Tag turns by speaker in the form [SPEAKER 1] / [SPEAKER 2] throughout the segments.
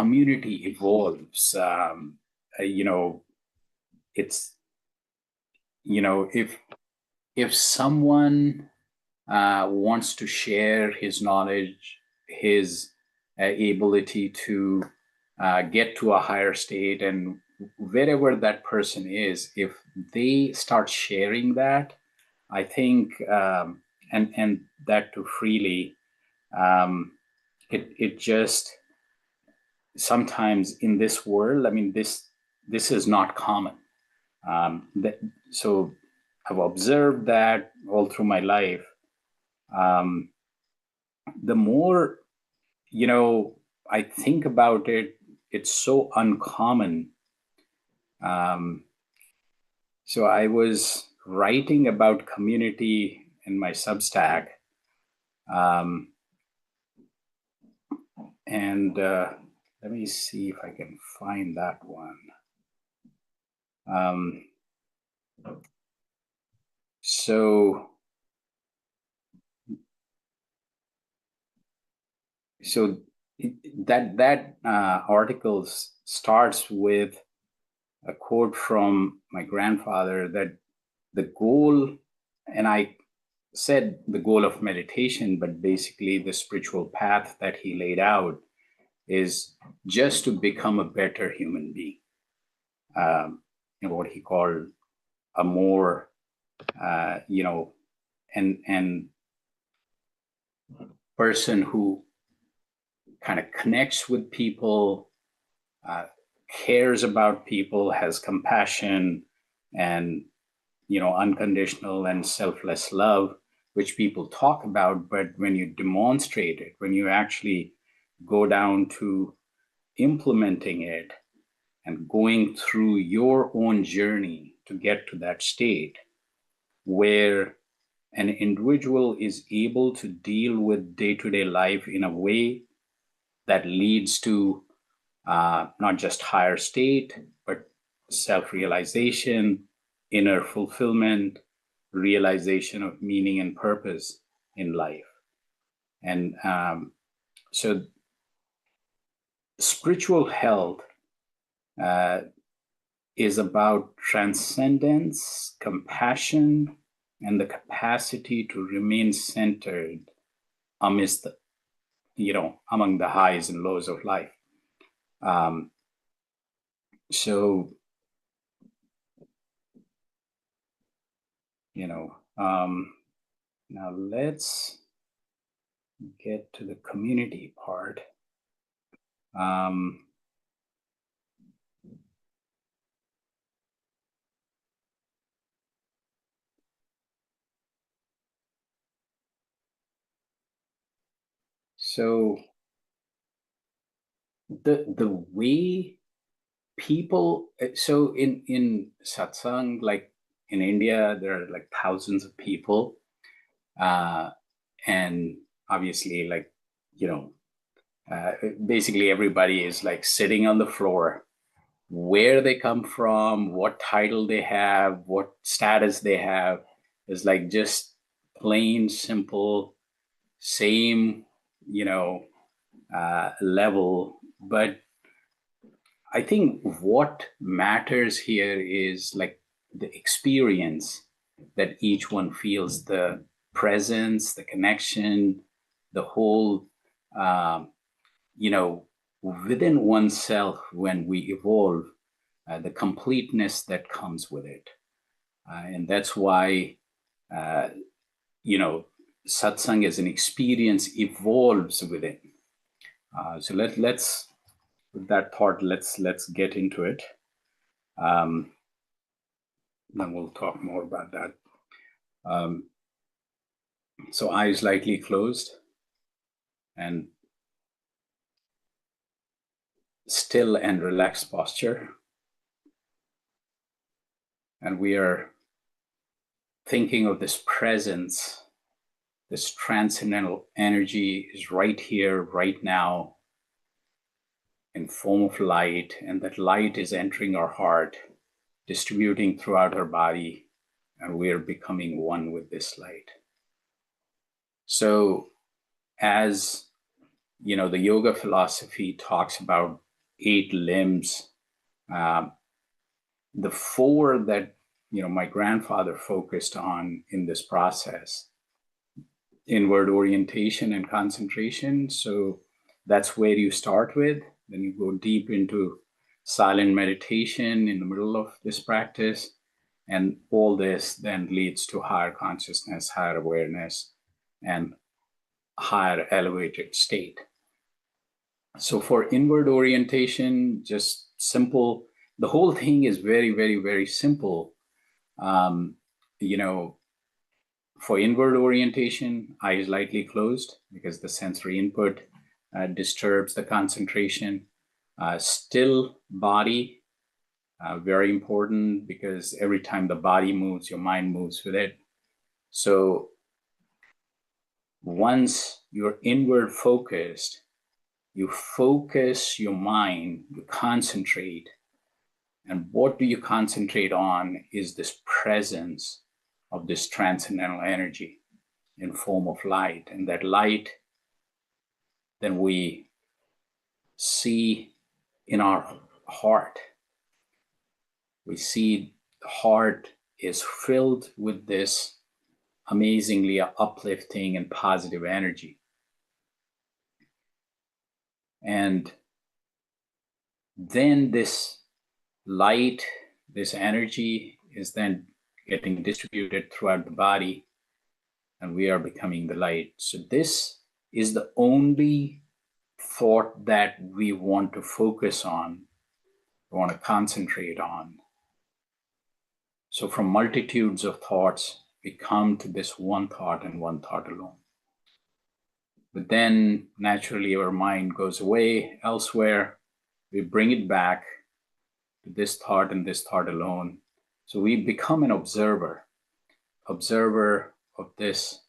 [SPEAKER 1] community evolves, it's, if someone wants to share his knowledge, his ability to get to a higher state, and wherever that person is, if they start sharing that, I think, and that too freely, it just, sometimes in this world, I mean, this is not common. So I've observed that all through my life. The more, I think about it, it's so uncommon. So I was writing about community in my Substack. And let me see if I can find that one. So that article starts with a quote from my grandfather, that the goal, and I said the goal of meditation, but basically the spiritual path that he laid out is just to become a better human being. What he called a more, and person who kind of connects with people, cares about people, has compassion, and unconditional and selfless love, which people talk about, but when you demonstrate it, when you actually go down to implementing it and going through your own journey to get to that state where an individual is able to deal with day-to-day life in a way that leads to not just higher state, but self-realization, inner fulfillment, realization of meaning and purpose in life. And so spiritual health is about transcendence, compassion, and the capacity to remain centered amidst the, among the highs and lows of life. So, now let's get to the community part. So the way people, so in satsang, like in India, there are like thousands of people, and obviously, like, basically everybody is like sitting on the floor. Where they come from, what title they have, what status they have, is like just plain simple, same, level. But I think what matters here is like the experience that each one feels, the presence, the connection, the whole, within oneself when we evolve, the completeness that comes with it. And that's why, satsang as an experience evolves within. So let's, with that thought, let's get into it. Then we'll talk more about that. So eyes lightly closed and still and relaxed posture. And we are thinking of this presence, this transcendental energy is right here, right now, in form of light, and that light is entering our heart, distributing throughout our body, and we are becoming one with this light. So as the yoga philosophy talks about 8 limbs. The 4 that my grandfather focused on in this process: inward orientation and concentration. So that's where you start with. Then you go deep into silent meditation in the middle of this practice. And all this then leads to higher consciousness, higher awareness, and higher elevated state. So for inward orientation, just simple. The whole thing is very, very, very simple. For inward orientation, eyes lightly closed because the sensory input disturbs the concentration. Still body, very important, because every time the body moves, your mind moves with it. So once you're inward focused, you focus your mind, you concentrate. And what do you concentrate on is this presence of this transcendental energy in form of light. And that light, then we see in our heart. We see the heart is filled with this amazingly uplifting and positive energy. And then this light, this energy is then getting distributed throughout the body, and we are becoming the light. So this is the only thought that we want to focus on, we want to concentrate on. So from multitudes of thoughts, we come to this one thought and one thought alone. But then naturally our mind goes away elsewhere. We bring it back to this thought and this thought alone. So we become an observer of this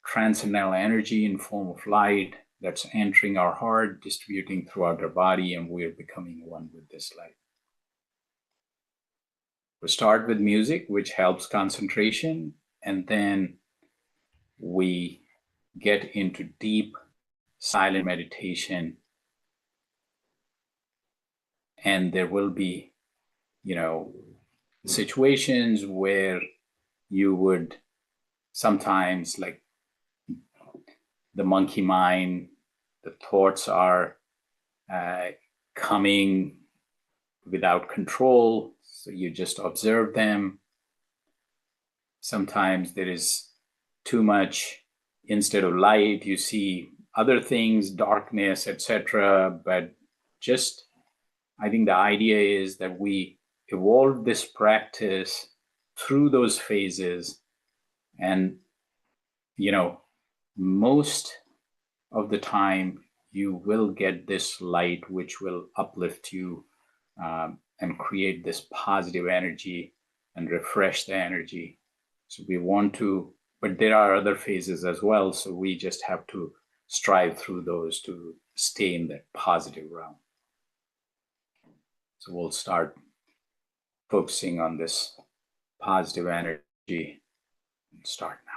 [SPEAKER 1] transcendental energy in form of light that's entering our heart, distributing throughout our body, and we're becoming one with this light. We start with music, which helps concentration, and then we get into deep silent meditation. And there will be, situations where you would sometimes, like the monkey mind, the thoughts are coming without control, so you just observe them. Sometimes there is too much, instead of light, you see other things, darkness, etc. But just, I think the idea is that we evolve this practice through those phases. And, most of the time you will get this light which will uplift you and create this positive energy and refresh the energy. So we want to, but there are other phases as well. So we just have to strive through those to stay in that positive realm. So we'll start focusing on this positive energy and start now.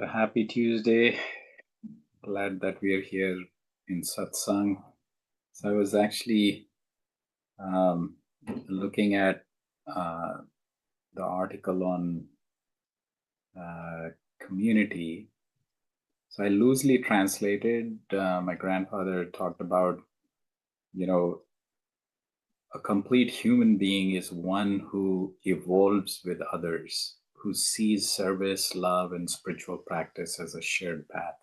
[SPEAKER 1] So happy Tuesday. Glad that we are here in Satsang. So I was actually looking at the article on community. So I loosely translated. My grandfather talked about, a complete human being is one who evolves with others, who sees service, love, and spiritual practice as a shared path.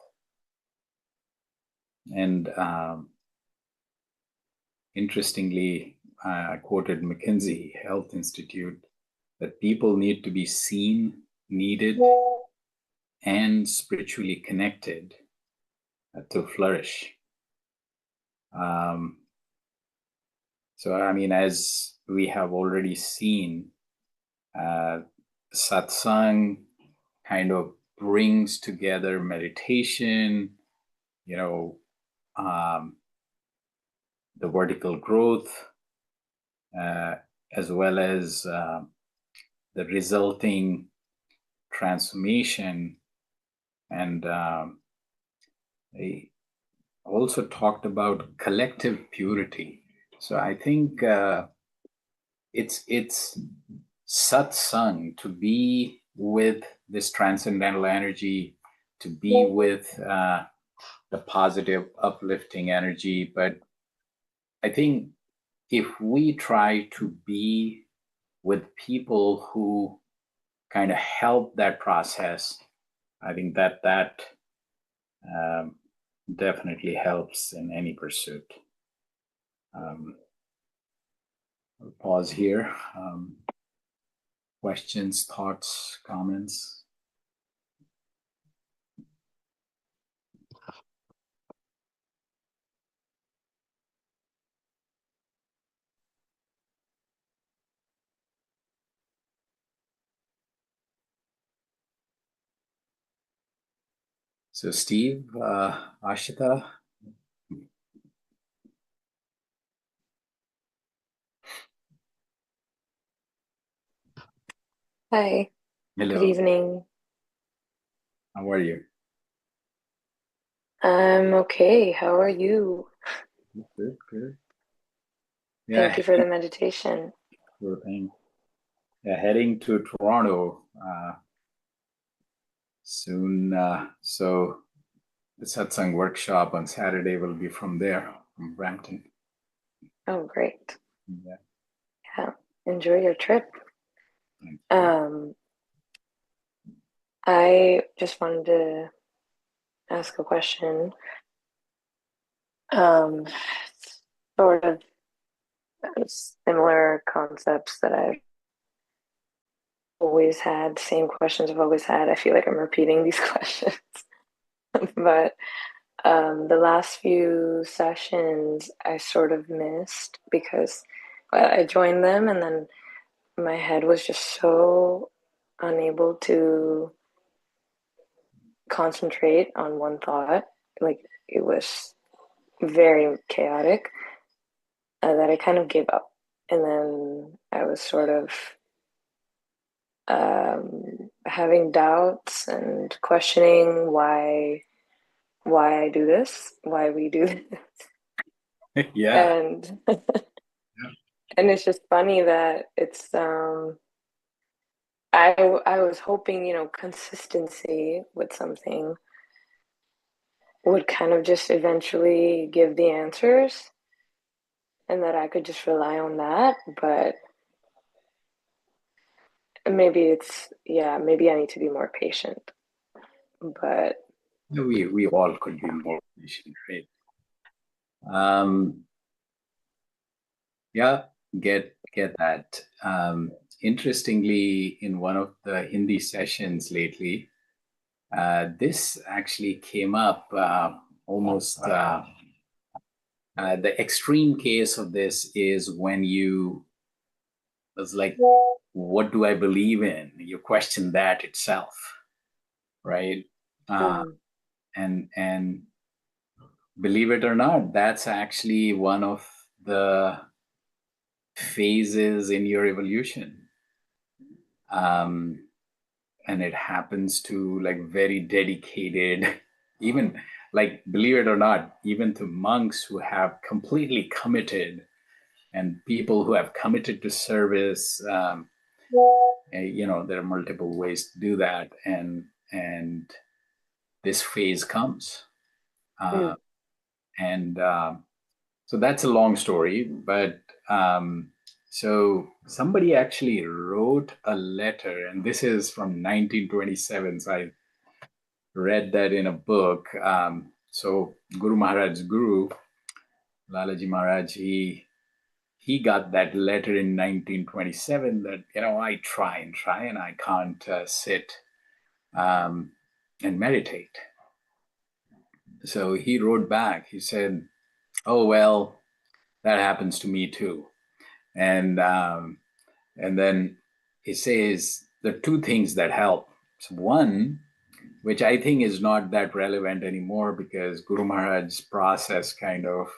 [SPEAKER 1] And interestingly, I quoted McKinsey Health Institute that people need to be seen, needed, and spiritually connected to flourish. So, I mean, as we have already seen, Satsang kind of brings together meditation, the vertical growth, as well as the resulting transformation. And they also talked about collective purity. So I think it's satsang, to be with this transcendental energy, to be with the positive, uplifting energy. But I think if we try to be with people who kind of help that process, I think that definitely helps in any pursuit. I'll pause here. Questions, thoughts, comments? So Steve, Ashita.
[SPEAKER 2] Hi.
[SPEAKER 1] Hello.
[SPEAKER 2] Good evening.
[SPEAKER 1] How are you?
[SPEAKER 2] I'm okay. How are you?
[SPEAKER 1] Good, good.
[SPEAKER 2] Thank you for the meditation.
[SPEAKER 1] Sure thing. Yeah, heading to Toronto soon. So the satsang workshop on Saturday will be from there, from Brampton.
[SPEAKER 2] Oh, great.
[SPEAKER 1] Yeah.
[SPEAKER 2] Yeah. Enjoy your trip. I just wanted to ask a question. Sort of similar concepts that I've always had, same questions I've always had. I feel like I'm repeating these questions. But the last few sessions I sort of missed because I joined them and then my head was just so unable to concentrate on one thought. Like it was very chaotic that I kind of gave up. And then I was sort of having doubts and questioning why I do this, why we do this.
[SPEAKER 1] Yeah.
[SPEAKER 2] And and it's just funny that it's I was hoping, consistency with something would kind of just eventually give the answers and that I could just rely on that. But maybe maybe I need to be more patient. But
[SPEAKER 1] we all could be more patient, right? Yeah, get that. Interestingly, in one of the Hindi sessions lately, this actually came up almost. The extreme case of this is when you was like, what do I believe in? You question that itself, right? And believe it or not, that's actually one of the phases in your evolution. and it happens to like very dedicated, even like, believe it or not, even to monks who have completely committed and people who have committed to service. There are multiple ways to do that, and this phase comes,
[SPEAKER 2] Mm.
[SPEAKER 1] and so that's a long story, but so somebody actually wrote a letter, and this is from 1927. So I read that in a book. So Guru Maharaj's guru, Lalaji Maharaj, he got that letter in 1927 that, I try and I can't sit and meditate. So he wrote back. He said, "Oh well, that happens to me too." And then he says the two things that help. So one, which I think is not that relevant anymore because Guru Maharaj's process kind of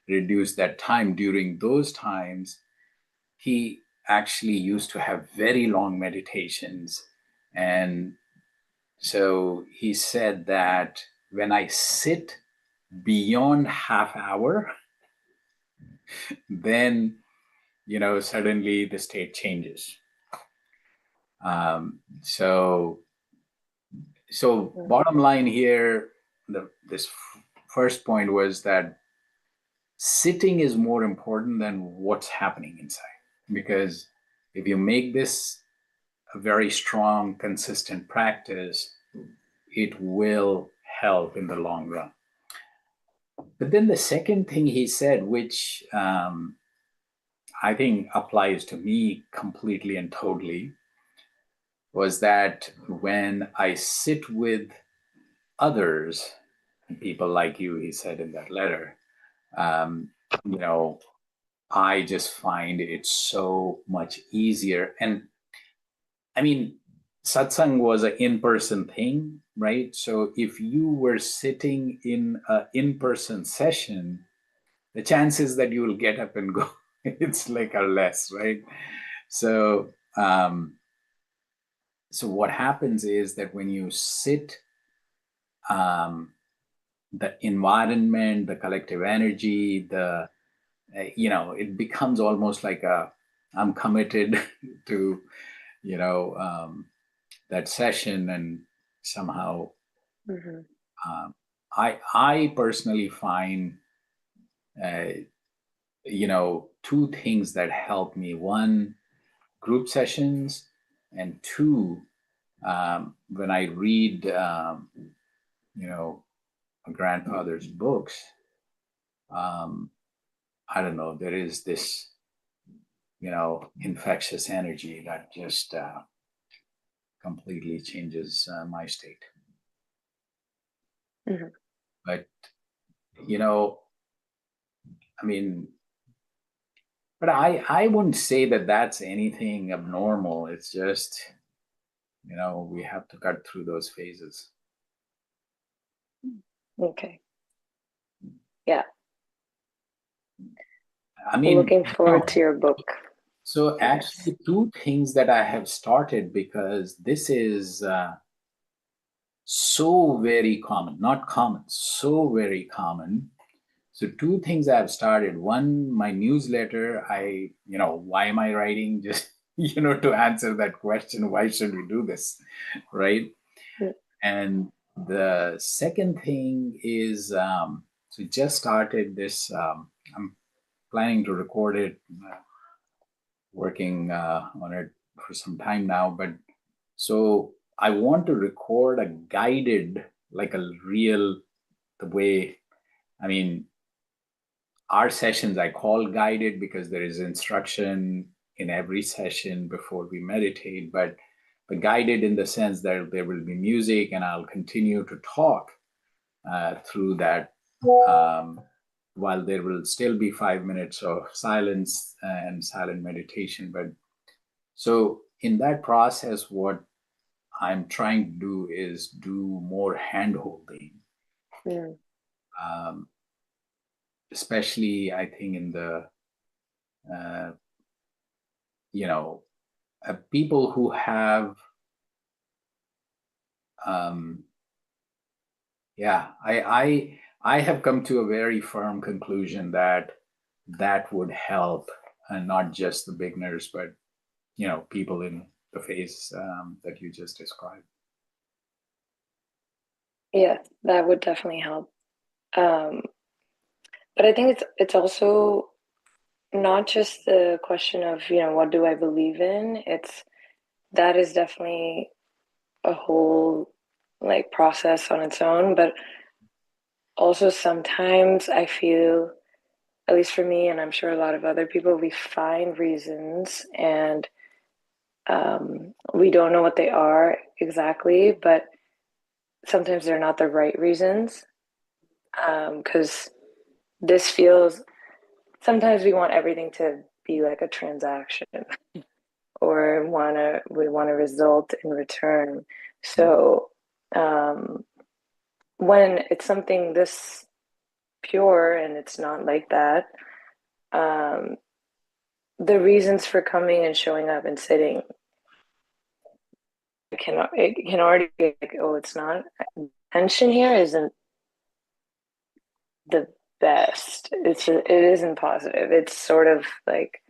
[SPEAKER 1] reduced that time. During those times, he actually used to have very long meditations. And so he said that when I sit beyond half hour, then, suddenly the state changes. Um, so, so bottom line here, this first point was that sitting is more important than what's happening inside. Because if you make this a very strong, consistent practice, it will help in the long run. But then the second thing he said, which I think applies to me completely and totally, was that when I sit with others, people like you, he said in that letter, um, you know, I just find it so much easier. And I mean, satsang was an in-person thing, right? So if you were sitting in an in-person session, the chances that you will get up and go, it's like are less, right? So, so what happens is that when you sit, the environment, the collective energy, it becomes almost like I'm committed to, you know, that session, and somehow,
[SPEAKER 2] Mm-hmm.
[SPEAKER 1] I personally find, two things that help me. One, group sessions, and two, when I read, my grandfather's books, um, I don't know, there is this, infectious energy that just completely changes my state.
[SPEAKER 2] Mm-hmm.
[SPEAKER 1] But, you know, I mean, but I wouldn't say that that's anything abnormal. It's just, we have to cut through those phases.
[SPEAKER 2] Okay. Yeah.
[SPEAKER 1] I
[SPEAKER 2] Well,
[SPEAKER 1] mean,
[SPEAKER 2] looking forward to your book,
[SPEAKER 1] so
[SPEAKER 2] I guess.
[SPEAKER 1] actually, two things that I have started, because this is so very common, not common, so very common. So two things I've started. One, my newsletter. Why am I writing? Just, to answer that question, why should we do this? Right.
[SPEAKER 2] Mm.
[SPEAKER 1] And the second thing is, so just started this, I'm planning to record it, working on it for some time now. But so I want to record a guided, like a real, the way, I mean, our sessions I call guided because there is instruction in every session before we meditate, but guided in the sense that there will be music and I'll continue to talk through that, while there will still be 5 minutes of silence and silent meditation. But so in that process, what I'm trying to do is do more hand holding,
[SPEAKER 2] Mm.
[SPEAKER 1] um, especially I think in the uh, people who have Um, yeah, I have come to a very firm conclusion that that would help, and not just the beginners, but people in the phase that you just described.
[SPEAKER 2] Yeah, that would definitely help. Um, but I think it's also not just the question of, what do I believe in? It's that is definitely a whole like process on its own, but also sometimes I feel, at least for me, and I'm sure a lot of other people, we find reasons and we don't know what they are exactly, but sometimes they're not the right reasons. Because this feels, sometimes we want everything to be like a transaction or we want a result in return. So um, when it's something this pure and it's not like that, um, the reasons for coming and showing up and sitting it can already be like, oh, it's not, tension here isn't the best. It isn't positive. It's sort of like,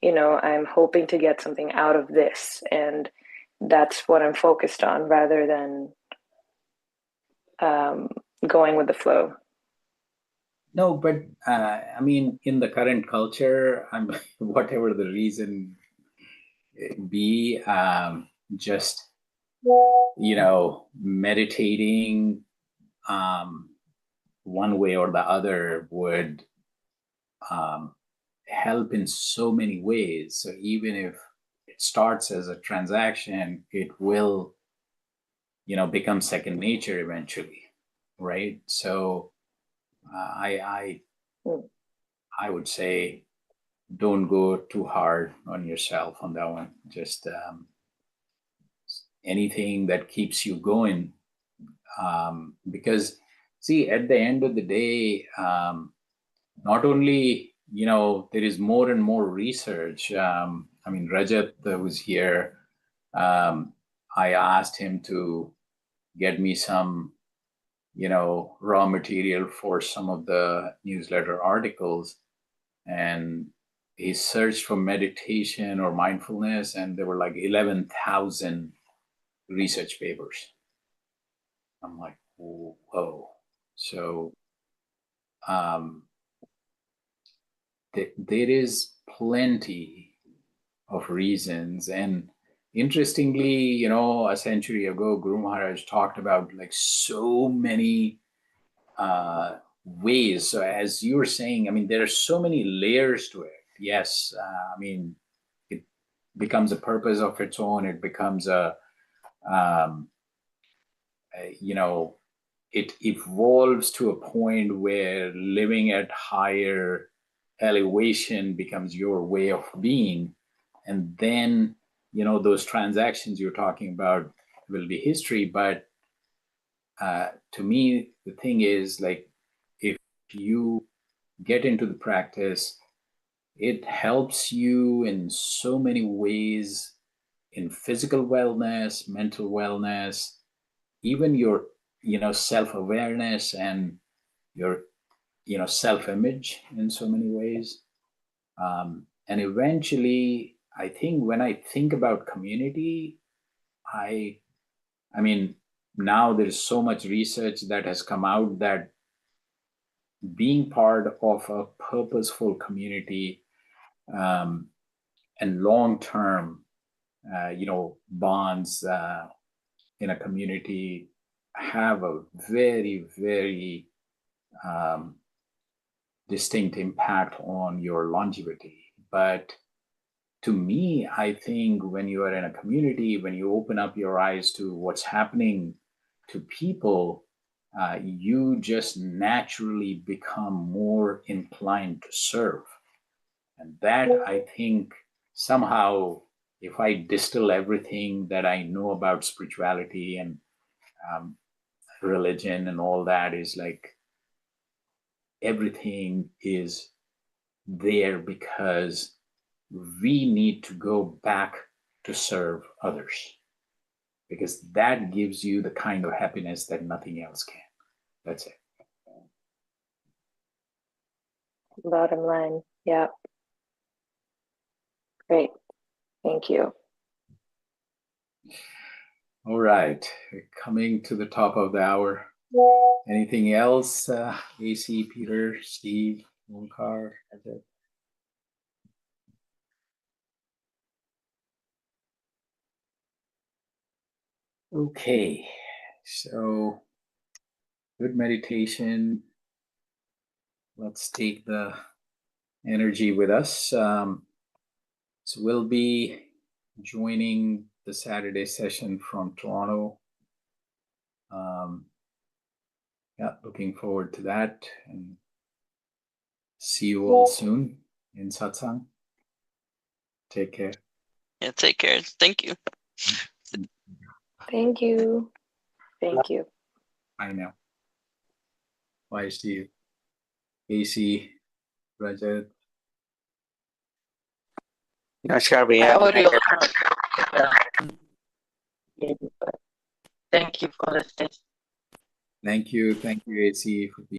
[SPEAKER 2] I'm hoping to get something out of this, and that's what I'm focused on rather than um, going with the flow.
[SPEAKER 1] No, but I mean, in the current culture, whatever the reason be, just meditating um, one way or the other would um, help in so many ways. So even if it starts as a transaction, it will, become second nature eventually, right? So I
[SPEAKER 2] Mm.
[SPEAKER 1] I would say don't go too hard on yourself on that one. Just anything that keeps you going, because see, at the end of the day, not only there is more and more research. I mean, Rajat was here. I asked him to get me some raw material for some of the newsletter articles, and he searched for meditation or mindfulness, and there were like 11,000 research papers. I'm like, whoa. So um, there is plenty of reasons. And interestingly, a century ago, Guru Maharaj talked about like so many ways. So as you were saying, I mean, there are so many layers to it. Yes, I mean, it becomes a purpose of its own. It becomes um, you know, it evolves to a point where living at higher elevation becomes your way of being. And then, those transactions you're talking about will be history. But to me, the thing is like, if you get into the practice, it helps you in so many ways, in physical wellness, mental wellness, even your self-awareness and your self-image in so many ways. And eventually, I think when I think about community, i I mean, now there's so much research that has come out that being part of a purposeful community, um, and long-term bonds in a community have a very, very um, distinct impact on your longevity. But to me, I think when you are in a community, when you open up your eyes to what's happening to people, you just naturally become more inclined to serve. And that, I think, somehow, if I distill everything that I know about spirituality and um, religion and all that, is like everything is there because we need to go back to serve others. because that gives you the kind of happiness that nothing else can. That's it.
[SPEAKER 2] Bottom line. Yeah. Great. Thank you.
[SPEAKER 1] All right. Coming to the top of the hour. Anything else? AC, Peter, Steve, Omkar? That's it. Okay. So good meditation. Let's take the energy with us. So we'll be joining the Saturday session from Toronto. Yeah, looking forward to that, and see you all soon in Satsang. Take care.
[SPEAKER 3] Yeah, take care. Thank you.
[SPEAKER 2] Thank you. Thank you.
[SPEAKER 1] I know. Bye, Steve. AC, Rajat.
[SPEAKER 4] Namaskar,
[SPEAKER 3] My audio.
[SPEAKER 4] Thank you for the stage.
[SPEAKER 1] Thank you, AC, for being